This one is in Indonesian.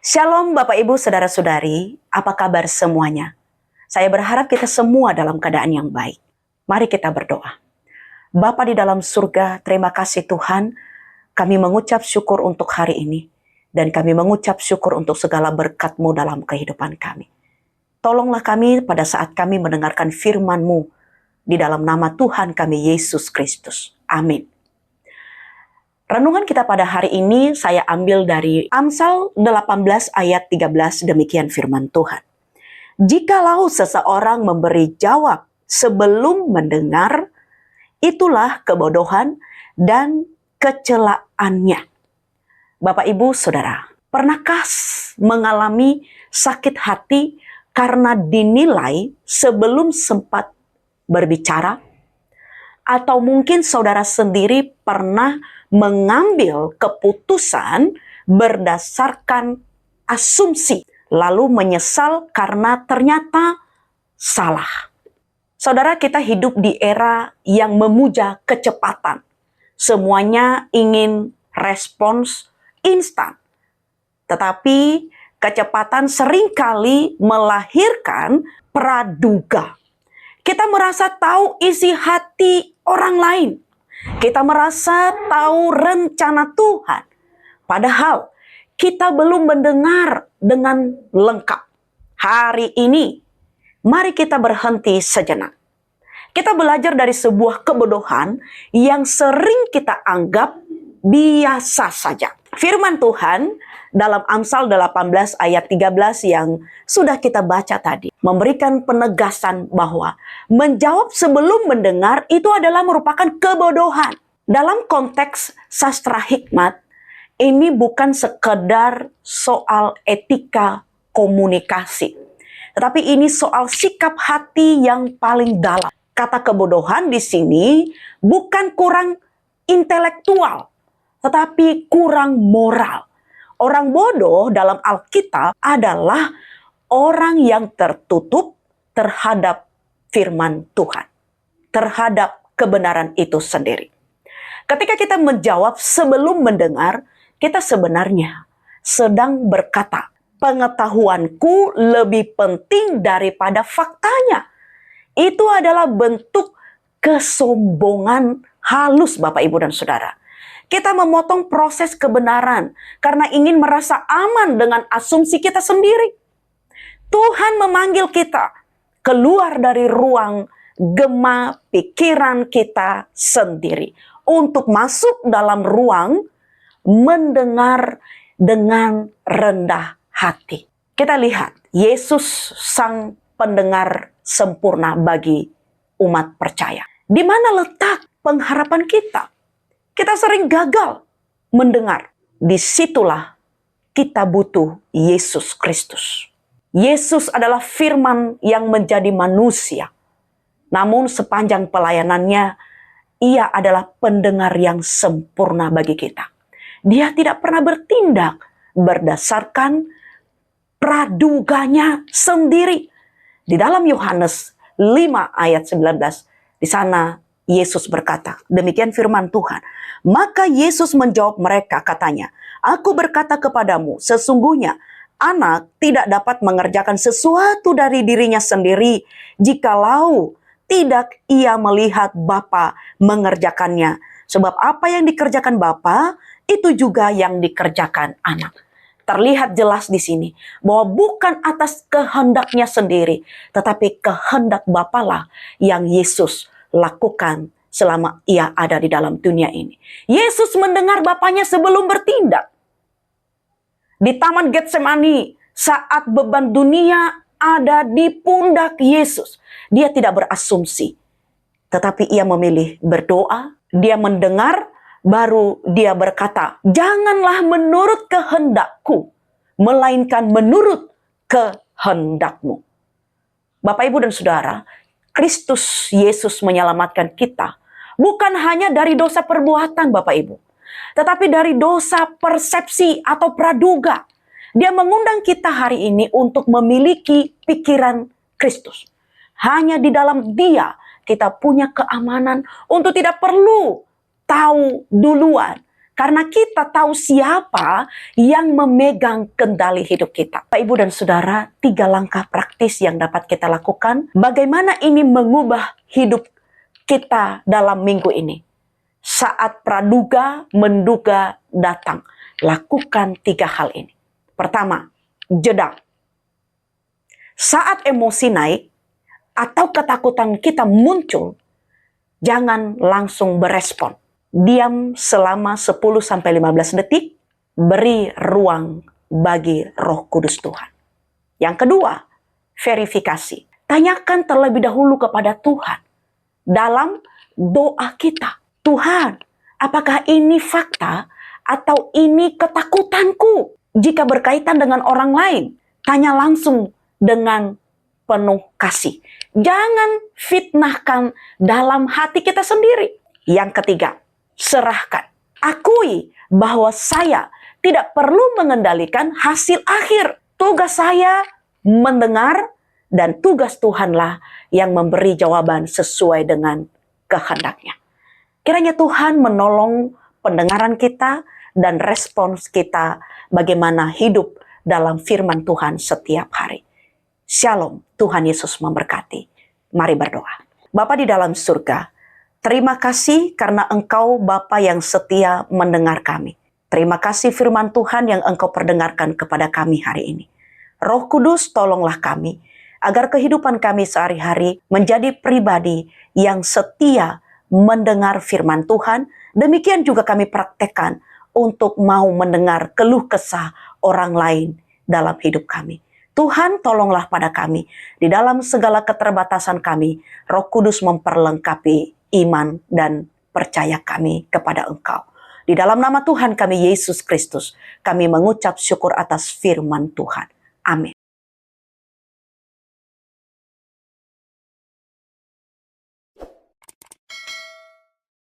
Shalom Bapak Ibu Saudara-saudari, apa kabar semuanya? Saya berharap kita semua dalam keadaan yang baik. Mari kita berdoa. Bapa di dalam surga, terima kasih Tuhan, kami mengucap syukur untuk hari ini, dan kami mengucap syukur untuk segala berkat-Mu dalam kehidupan kami. Tolonglah kami pada saat kami mendengarkan firman-Mu, di dalam nama Tuhan kami Yesus Kristus. Amin. Renungan kita pada hari ini saya ambil dari Amsal 18 ayat 13, demikian firman Tuhan. Jikalau seseorang memberi jawab sebelum mendengar, itulah kebodohan dan kecelaannya. Bapak, Ibu, Saudara, pernahkah mengalami sakit hati karena dinilai sebelum sempat berbicara? Atau mungkin saudara sendiri pernah mengambil keputusan berdasarkan asumsi, lalu menyesal karena ternyata salah. Saudara, kita hidup di era yang memuja kecepatan. Semuanya ingin respons instan. Tetapi kecepatan seringkali melahirkan praduga. Kita merasa tahu isi hati orang lain. Kita merasa tahu rencana Tuhan. Padahal kita belum mendengar dengan lengkap. Hari ini, mari kita berhenti sejenak. Kita belajar dari sebuah kebodohan yang sering kita anggap biasa saja. Firman Tuhan dalam Amsal 18 ayat 13 yang sudah kita baca tadi, memberikan penegasan bahwa menjawab sebelum mendengar itu adalah merupakan kebodohan. Dalam konteks sastra hikmat, ini bukan sekedar soal etika komunikasi, tetapi ini soal sikap hati yang paling dalam. Kata kebodohan di sini bukan kurang intelektual, tetapi kurang moral. Orang bodoh dalam Alkitab adalah orang yang tertutup terhadap firman Tuhan, terhadap kebenaran itu sendiri. Ketika kita menjawab sebelum mendengar, kita sebenarnya sedang berkata, pengetahuanku lebih penting daripada faktanya. Itu adalah bentuk kesombongan halus, Bapak, Ibu, dan Saudara. Kita memotong proses kebenaran karena ingin merasa aman dengan asumsi kita sendiri. Tuhan memanggil kita keluar dari ruang gema pikiran kita sendiri untuk masuk dalam ruang mendengar dengan rendah hati. Kita lihat Yesus sang pendengar sempurna bagi umat percaya. Di mana letak pengharapan kita? Kita sering gagal mendengar. Disitulah kita butuh Yesus Kristus. Yesus adalah firman yang menjadi manusia. Namun sepanjang pelayanannya, ia adalah pendengar yang sempurna bagi kita. Dia tidak pernah bertindak berdasarkan praduganya sendiri. Di dalam Yohanes 5 ayat 19, di sana Yesus berkata, demikian firman Tuhan. Maka Yesus menjawab mereka, katanya, aku berkata kepadamu, sesungguhnya anak tidak dapat mengerjakan sesuatu dari dirinya sendiri, jikalau tidak ia melihat Bapa mengerjakannya. Sebab apa yang dikerjakan Bapa, itu juga yang dikerjakan anak. Terlihat jelas di sini bahwa bukan atas kehendaknya sendiri, tetapi kehendak Bapa lah yang Yesus lakukan selama ia ada di dalam dunia ini. Yesus mendengar Bapaknya sebelum bertindak. Di Taman Getsemani, saat beban dunia ada di pundak Yesus, dia tidak berasumsi, tetapi ia memilih berdoa, dia mendengar, baru dia berkata, janganlah menurut kehendakku, melainkan menurut kehendakmu. Bapak, Ibu, dan Saudara, Kristus Yesus menyelamatkan kita bukan hanya dari dosa perbuatan, Bapak, Ibu, tetapi dari dosa persepsi atau praduga. Dia mengundang kita hari ini untuk memiliki pikiran Kristus. Hanya di dalam Dia kita punya keamanan untuk tidak perlu tahu duluan, Karena kita tahu siapa yang memegang kendali hidup kita. Pak, Ibu, dan Saudara, 3 langkah praktis yang dapat kita lakukan. Bagaimana ini mengubah hidup kita dalam minggu ini. Saat praduga, menduga datang. Lakukan 3 hal ini. Pertama, jeda. Saat emosi naik atau ketakutan kita muncul, jangan langsung berespon. Diam selama 10-15 detik, beri ruang bagi Roh Kudus Tuhan. Yang kedua, verifikasi. Tanyakan terlebih dahulu kepada Tuhan dalam doa kita. Tuhan, apakah ini fakta atau ini ketakutanku? Jika berkaitan dengan orang lain, tanya langsung dengan penuh kasih. Jangan fitnahkan dalam hati kita sendiri. Yang ketiga, serahkan. Akui bahwa saya tidak perlu mengendalikan hasil akhir. Tugas saya mendengar dan tugas Tuhanlah yang memberi jawaban sesuai dengan kehendaknya. Kiranya Tuhan menolong pendengaran kita dan respons kita bagaimana hidup dalam firman Tuhan setiap hari. Shalom, Tuhan Yesus memberkati. Mari berdoa. Bapa di dalam surga, terima kasih karena Engkau Bapa yang setia mendengar kami. Terima kasih firman Tuhan yang Engkau perdengarkan kepada kami hari ini. Roh Kudus, tolonglah kami agar kehidupan kami sehari-hari menjadi pribadi yang setia mendengar firman Tuhan. Demikian juga kami praktekkan untuk mau mendengar keluh kesah orang lain dalam hidup kami. Tuhan, tolonglah pada kami. Di dalam segala keterbatasan kami, Roh Kudus memperlengkapi iman dan percaya kami kepada Engkau. Di dalam nama Tuhan kami, Yesus Kristus, kami mengucap syukur atas firman Tuhan. Amin.